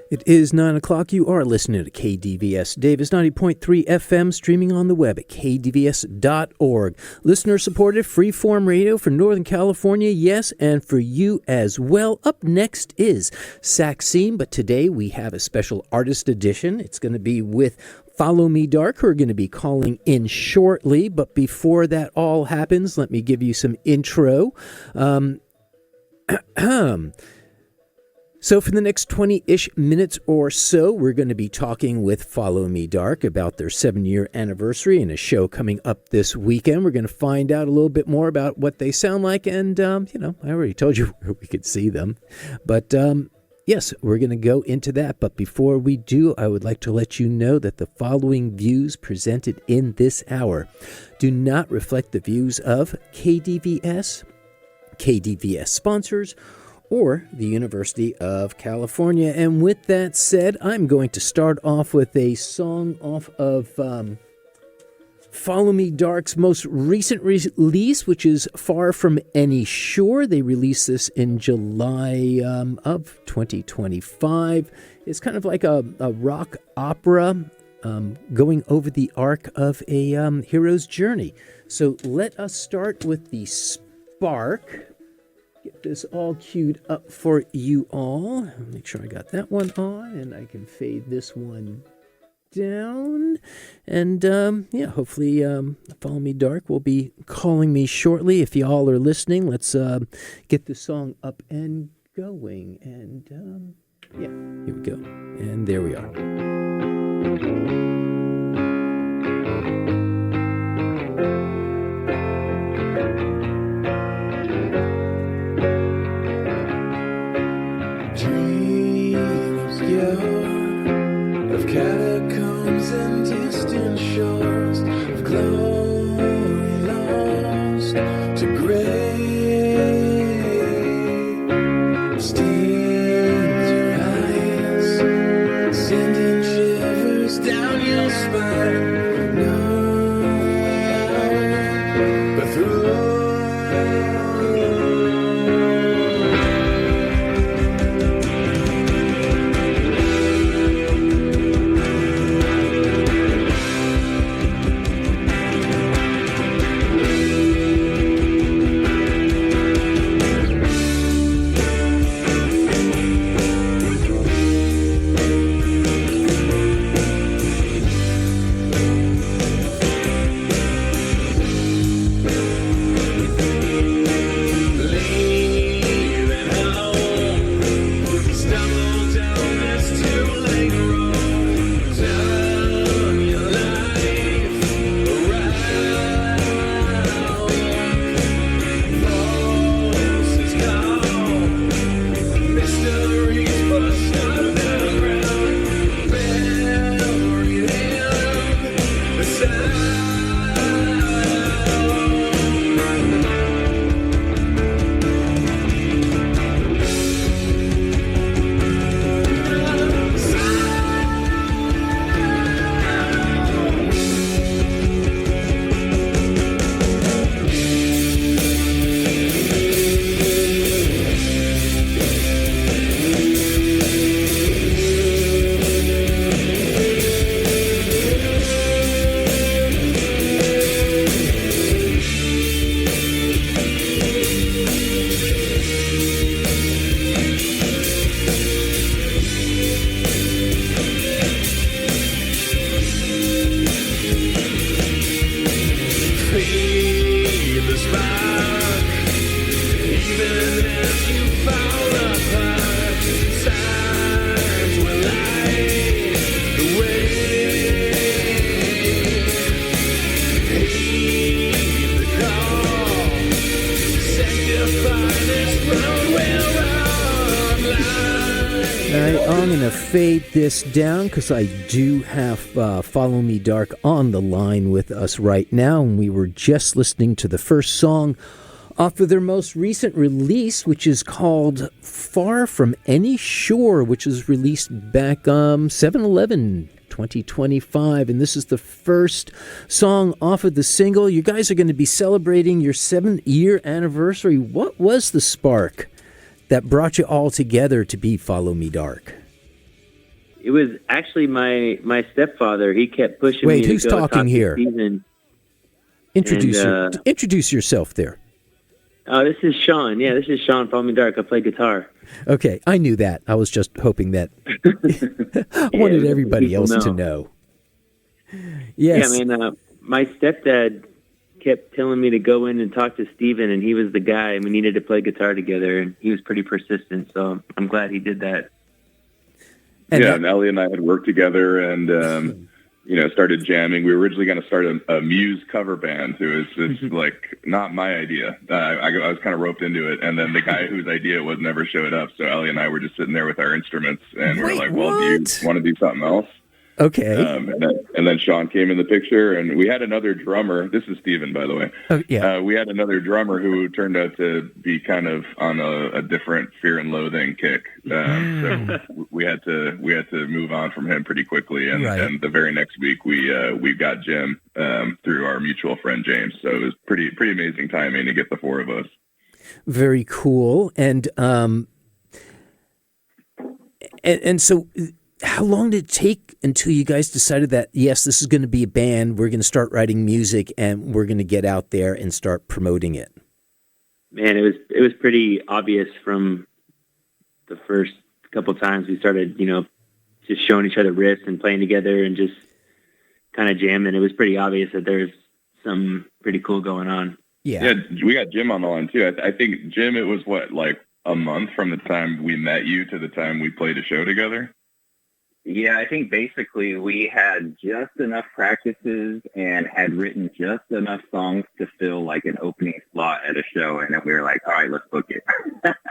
It is 9 o'clock. You are listening to KDVS Davis 90.3 FM, streaming on the web at kdvs.org. Listener-supported freeform radio for Northern California, yes, and for you as well. Up next is SacSeen, but today we have a special artist edition. It's going to be with Follow Me Dark, who are going to be calling in shortly. But before that all happens, let me give you some intro. So for the next 20-ish minutes or so, we're going to be talking with Follow Me Dark about their 7-year anniversary and a show coming up this weekend. We're going to find out a little bit more about what they sound like. And, I already told you where we could see them. But, yes, we're going to go into that. But before we do, I would like to let you know that the following views presented in this hour do not reflect the views of KDVS, KDVS sponsors, or the University of California. And with that said, I'm going to start off with a song off of Follow Me Dark's most recent release, which is Far From Any Shore. They released this in July of 2025. It's kind of like a rock opera going over the arc of a hero's journey. So let us start with the Spark. Get this all queued up for you all. Make sure I got that one on, and I can fade this one down. And hopefully Follow Me Dark will be calling me shortly. If y'all are listening, let's get the song up and going. And here we go. And there we are. Of catacombs and distant shores, of glory lost to gray, stings your eyes, sending shivers down your spine. No way out but through. I'm going to fade this down because I do have Follow Me Dark on the line with us right now. And we were just listening to the first song off of their most recent release, which is called Far From Any Shore, which was released back 7/11/2025. And this is the first song off of the single. You guys are going to be celebrating your 7-year anniversary. What was the spark that brought you all together to be Follow Me Dark? It was actually my stepfather. He kept pushing Wait, me who's to go talking talk here? to Steven. Introduce yourself there. Oh, this is Sean. Yeah, this is Sean. Follow Me Dark. I play guitar. Okay, I knew that. I was just hoping that I wanted everybody else to know. Yes. Yeah, man. My stepdad kept telling me to go in and talk to Steven, and he was the guy, and we needed to play guitar together, and he was pretty persistent, so I'm glad he did that. And Ellie and I had worked together and, started jamming. We were originally going to start a Muse cover band. It was just like not my idea. I was kind of roped into it. And then the guy whose idea it was never showed up. So Ellie and I were just sitting there with our instruments and we were like, well, do you want to do something else? Okay. And then Sean came in the picture, and we had another drummer. This is Steven, by the way. Oh, yeah. We had another drummer who turned out to be kind of on a different Fear and Loathing kick. So we had to move on from him pretty quickly. And the very next week, we got Jim through our mutual friend James. So it was pretty amazing timing to get the four of us. Very cool. And so. How long did it take until you guys decided that, yes, this is going to be a band, we're going to start writing music, and we're going to get out there and start promoting it? Man, it was pretty obvious from the first couple times we started, just showing each other riffs and playing together and just kind of jamming. It was pretty obvious that there's some pretty cool going on. Yeah, we got Jim on the line, too. I think, Jim, it was, like a month from the time we met you to the time we played a show together? Yeah, I think basically we had just enough practices and had written just enough songs to fill like an opening slot at a show, and then we were like, all right, let's book it.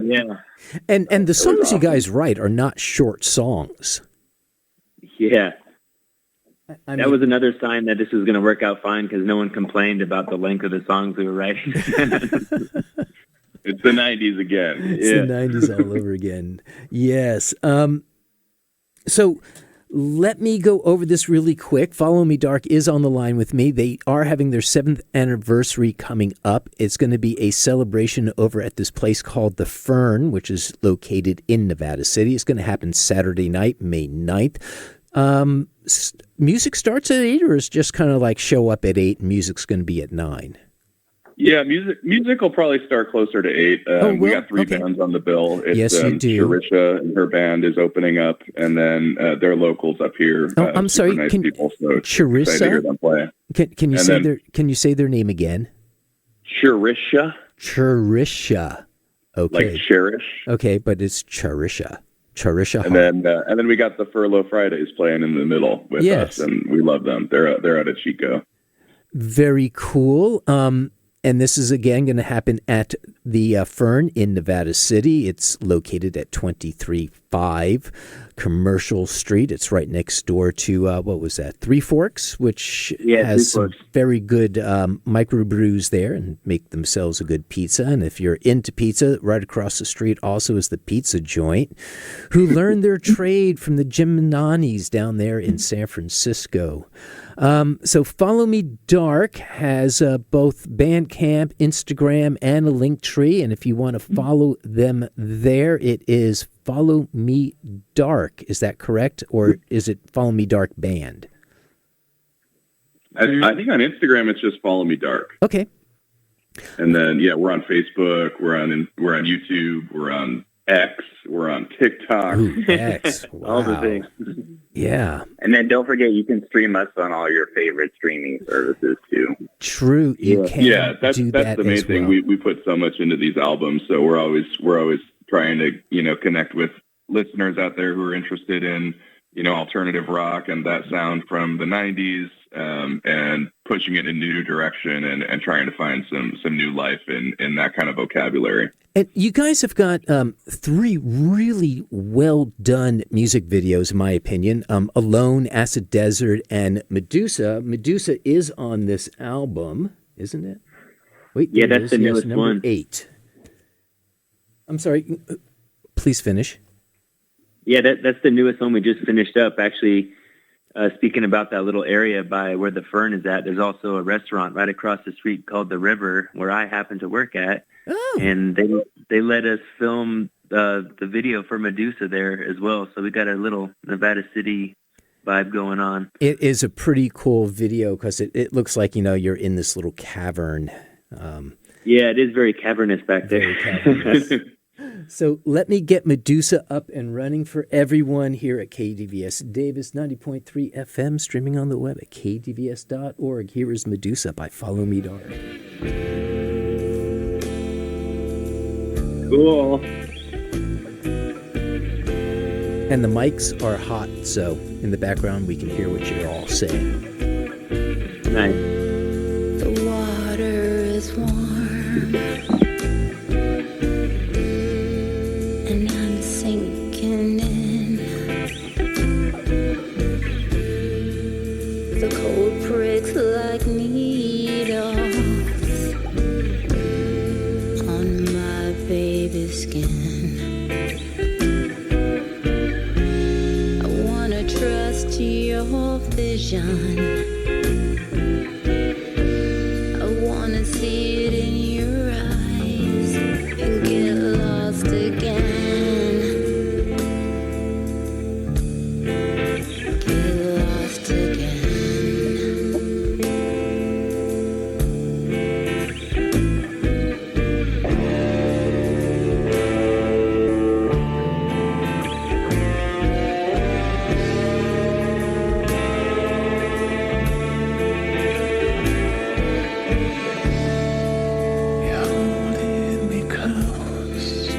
Yeah. And the songs you guys write are not short songs. Yeah. That was another sign that this was going to work out fine because no one complained about the length of the songs we were writing. It's the 90s again. It's the 90s all over again. Yes. So let me go over this really quick. Follow Me Dark is on the line with me. They are having their 7th anniversary coming up. It's going to be a celebration over at this place called The Fern, which is located in Nevada City. It's going to happen Saturday night, May 9th. Music starts at 8, or is just kind of like show up at 8 and music's going to be at 9? Yeah, music will probably start closer to 8. We got 3 bands on the bill. It's, yes, you do. Charisha and her band is opening up, and then they're locals up here. I'm sorry. Nice can people, so Charisha? to hear them play. Can you say their name again? Charisha. Charisha. Okay. Like cherish. Okay, but it's Charisha. Charisha. And then we got the Furlough Fridays playing in the middle with us, and we love them. They're out of Chico. Very cool. And this is, again, going to happen at the Fern in Nevada City. It's located at 235 Commercial Street. It's right next door to, Three Forks, which has some very good microbrews there and make themselves a good pizza. And if you're into pizza, right across the street also is the Pizza Joint, who learned their trade from the Gymnanis down there in San Francisco. So Follow Me Dark has both Bandcamp, Instagram, and a link tree. And if you want to follow them there, it is Follow Me Dark. Is that correct? Or is it Follow Me Dark Band? I think on Instagram it's just Follow Me Dark. Okay. And then, we're on Facebook, we're on YouTube, we're on X, we're on TikTok. Ooh, X. Wow. All the things. Yeah. And then don't forget, you can stream us on all your favorite streaming services too. True. You can that's the main thing. We put so much into these albums, so we're always trying to, connect with listeners out there who are interested in, alternative rock and that sound from the 90s, and pushing it in a new direction and trying to find some new life in that kind of vocabulary. And you guys have got 3 really well-done music videos, in my opinion. Alone, Acid Desert, and Medusa. Medusa is on this album, isn't it? Wait, yeah, that's the newest number one. 8. I'm sorry. Please finish. Yeah, that's the newest one we just finished up. Actually, speaking about that little area by where the Fern is at, there's also a restaurant right across the street called The River, where I happen to work at. Oh. And they let us film the video for Medusa there as well. So we got a little Nevada City vibe going on. It is a pretty cool video because it looks like, you're in this little cavern. Yeah, it is very cavernous back there. Very cavernous. So let me get Medusa up and running for everyone here at KDVS Davis 90.3 FM, streaming on the web at kdvs.org. Here is Medusa by Follow Me Dark. Cool. And the mics are hot, so in the background we can hear what you're all saying. Nice. The water is warm, and I'm sinking in. The cold pricks like needles on my baby's skin. I wanna trust your vision. I wanna see it in your eyes and get lost again. Get lost again. You're holding me close.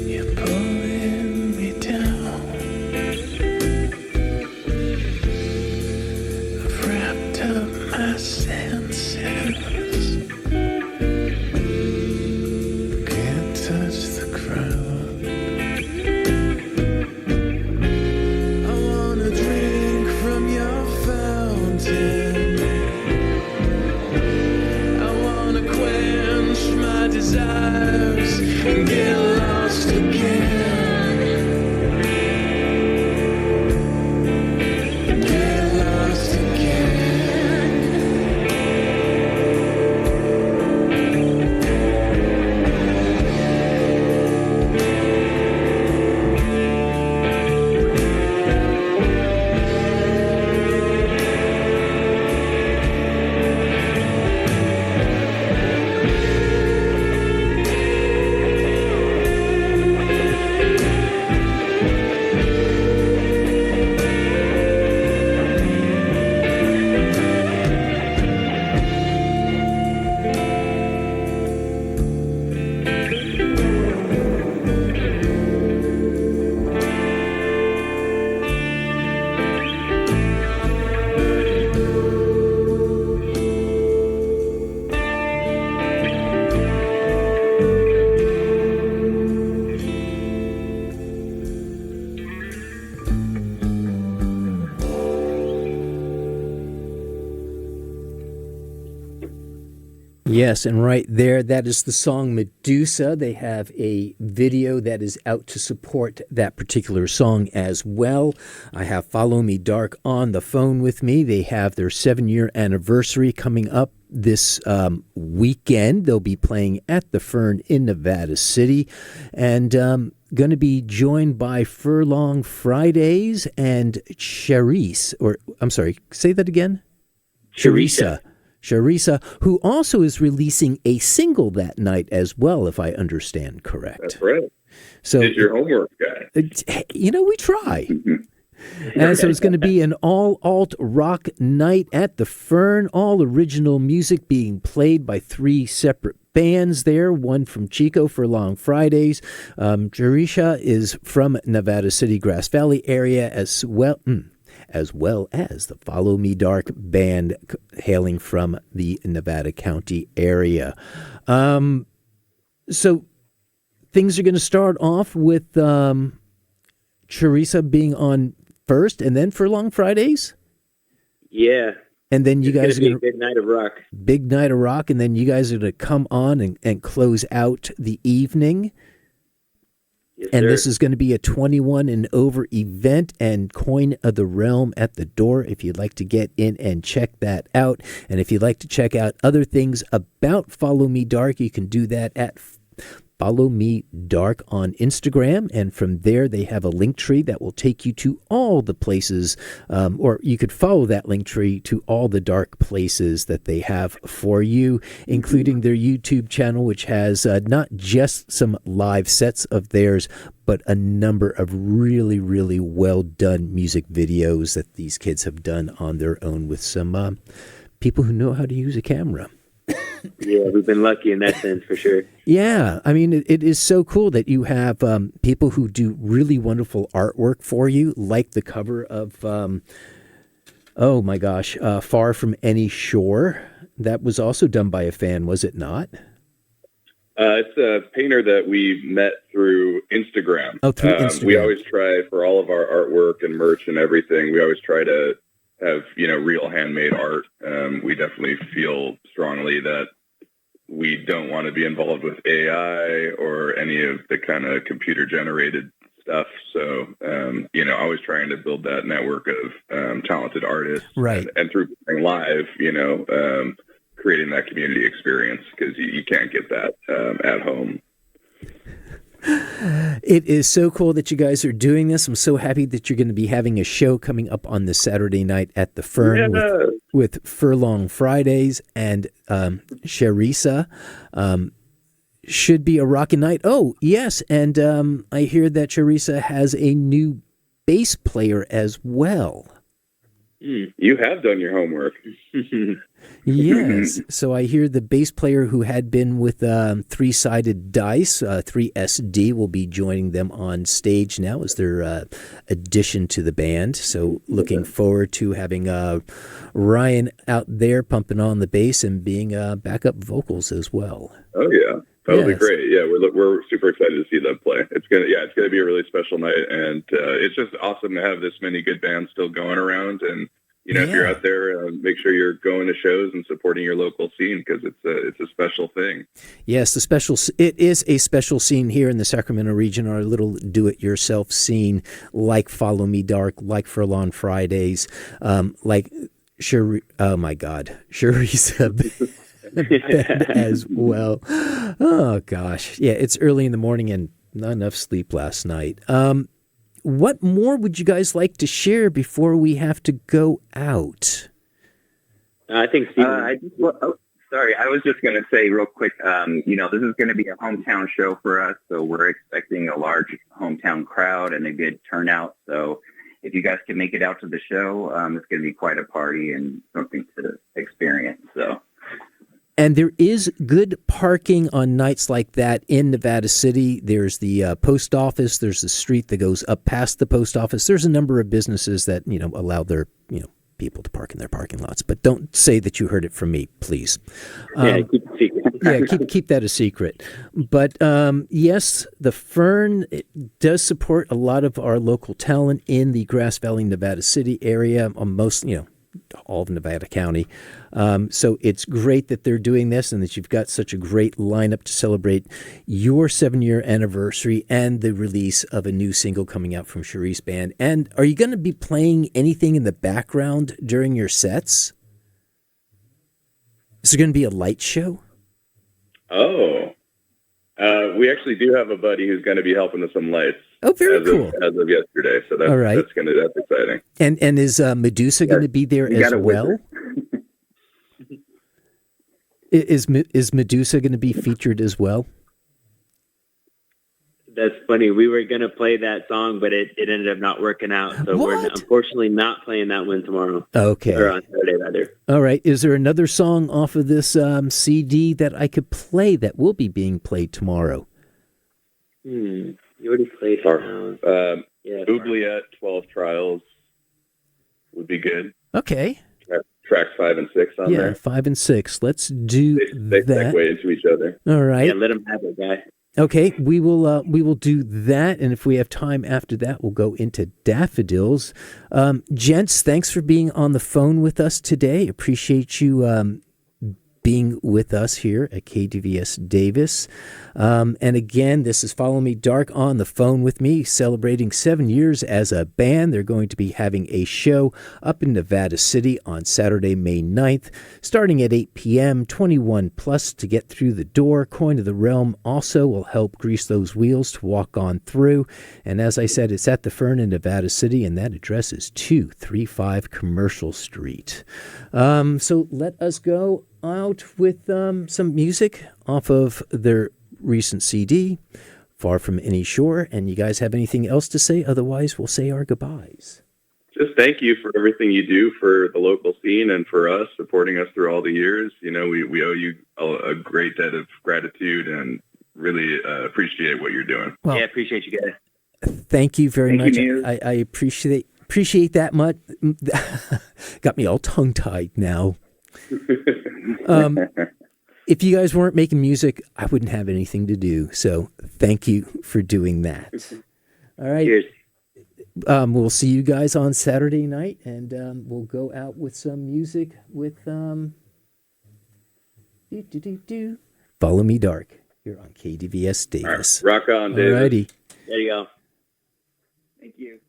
You're pulling me down. I've wrapped up my senses. Can't touch the ground. I wanna drink from your fountain. I wanna quench my desires and get lost again. Get lost again. Yes, and right there, that is the song Medusa. They have a video that is out to support that particular song as well. I have Follow Me Dark on the phone with me. They have their 7-year anniversary coming up this weekend. They'll be playing at the Fern in Nevada City, and going to be joined by Furlong Fridays and Charisse, or I'm sorry, say that again? Charissa, who also is releasing a single that night as well, if I understand correct. That's right. So, Did your homework, guy. We try. And so it's going to be an all-alt rock night at the Fern, all original music being played by 3 separate bands there, one from Chico for Long Fridays. Jerisha is from Nevada City, Grass Valley area as well as the Follow Me Dark band hailing from the Nevada County area. So things are going to start off with Charissa being on first and then Furlong Fridays? Yeah. And then you guys are going to... Big Night of Rock. Big Night of Rock, and then you guys are going to come on and close out the evening? Yes, And sir. this is going to be a 21 and over event, and Coin of the Realm at the door if you'd like to get in and check that out. And if you'd like to check out other things about Follow Me Dark, you can do that at Follow Me Dark on Instagram, and from there they have a link tree that will take you to all the places, or you could follow that link tree to all the dark places that they have for you, including their YouTube channel, which has not just some live sets of theirs, but a number of really, really well done music videos that these kids have done on their own with some people who know how to use a camera. Yeah, we've been lucky in that sense for sure. Yeah, I mean, it is so cool that you have people who do really wonderful artwork for you, like the cover of, oh my gosh, Far From Any Shore. That was also done by a fan, was it not? It's a painter that we met through Instagram. Oh, through Instagram. We always try for all of our artwork and merch and everything. We always try to have, real handmade art. We definitely feel strongly that we don't want to be involved with AI or any of the kind of computer generated stuff. So, always trying to build that network of talented artists. Right. And through playing live, creating that community experience, because you can't get that at home. It is so cool that you guys are doing this. I'm so happy that you're going to be having a show coming up on this Saturday night at the Fern with Furlong Fridays and Sharisa. Should be a rockin' night. Oh, yes, and I hear that Sharisa has a new bass player as well. You have done your homework. Yes. So I hear the bass player who had been with Three-Sided Dice, 3SD, will be joining them on stage now as their addition to the band. So looking forward to having Ryan out there pumping on the bass and being backup vocals as well. Oh, yeah. That'll be great. Yeah, we're super excited to see them play. It's gonna be a really special night, and it's just awesome to have this many good bands still going around. And if you're out there, make sure you're going to shows and supporting your local scene, because it's a special thing. Yes, it is a special scene here in the Sacramento region, our little do-it-yourself scene, like Follow Me Dark, like Furlong Fridays, like oh my God, Sharisa bed as well. Oh gosh, yeah, it's early in the morning and not enough sleep last night. What more would you guys like to share before we have to go out? I think Steve. Sorry, I was just going to say real quick, this is going to be a hometown show for us, so we're expecting a large hometown crowd and a good turnout. So if you guys can make it out to the show, it's going to be quite a party and something to experience. So. And there is good parking on nights like that in Nevada City. There's the post office. There's the street that goes up past the post office. There's a number of businesses that, allow their, people to park in their parking lots. But don't say that you heard it from me, please. Keep it secret. Yeah, keep that a secret. But yes, the Fern does support a lot of our local talent in the Grass Valley, Nevada City area. All of Nevada County. So it's great that they're doing this and that you've got such a great lineup to celebrate your 7-year anniversary and the release of a new single coming out from Cherise Band. And are you going to be playing anything in the background during your sets? Is it going to be a light show? Oh, we actually do have a buddy who's going to be helping with some lights. Oh, very cool. As of yesterday, so that's all right. That's exciting. And is Medusa going to be there as well? Is Medusa going to be featured as well? That's funny. We were going to play that song, but it ended up not working out. So we're unfortunately not playing that one tomorrow. Okay. Or on Saturday, rather. All right. Is there another song off of this CD that I could play that will be being played tomorrow? You already played it. Oubliette, 12 Trials would be good. Okay. Tracks 5 and 6 on there. Yeah, 5 and 6. Let's do they that. Segue into each other. All right. Yeah, let them have it, guy. Okay, we will do that, and if we have time after that, we'll go into Daffodils. Gents, thanks for being on the phone with us today. Appreciate you being with us here at KDVS Davis. And again, this is Follow Me Dark on the phone with me, celebrating 7 years as a band. They're going to be having a show up in Nevada City on Saturday, May 9th, starting at 8 p.m., 21 plus to get through the door. Coin of the Realm also will help grease those wheels to walk on through. And as I said, it's at the Fern in Nevada City, and that address is 235 Commercial Street. So let us go out with some music off of their recent CD, Far From Any Shore. And you guys have anything else to say? Otherwise, we'll say our goodbyes. Just thank you for everything you do for the local scene and for us, supporting us through all the years. You know, we owe you a great debt of gratitude and really appreciate what you're doing. Well, yeah, appreciate you guys. Thank you very much. I appreciate that much. Got me all tongue-tied now. If you guys weren't making music, I wouldn't have anything to do. So thank you for doing that. All right. Cheers. We'll see you guys on Saturday night, and we'll go out with some music with Follow Me Dark here on KDVS Davis. All right. Rock on, Davis. All righty. There you go. Thank you.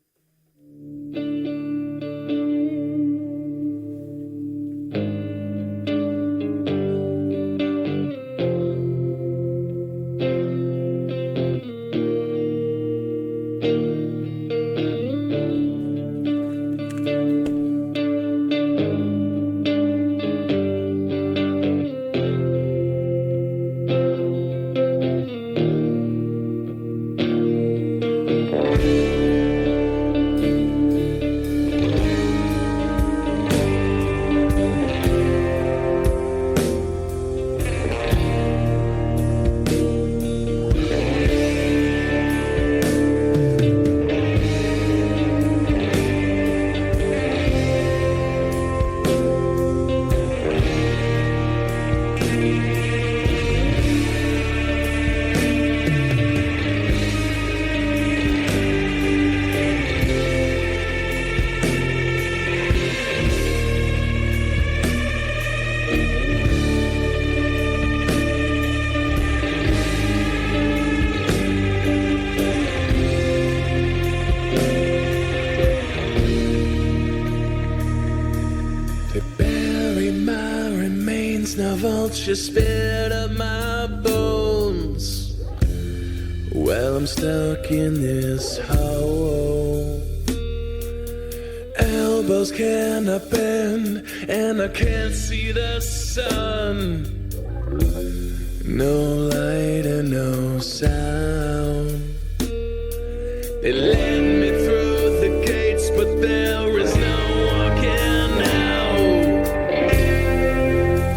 Vultures spit up my bones. Well, I'm stuck in this hole. Elbows cannot bend, and I can't see the sun. No light and no sound. They let me through the gates, but there is no walking out.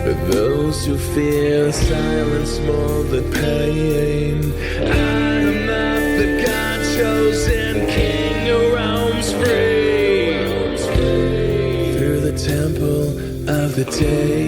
For those who fear silence more than pain, I am not the God-chosen king who roams free through the temple of the day.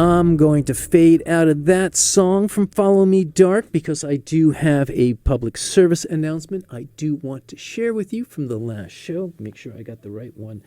I'm going to fade out of that song from Follow Me Dark because I do have a public service announcement I do want to share with you from the last show. Make sure I got the right one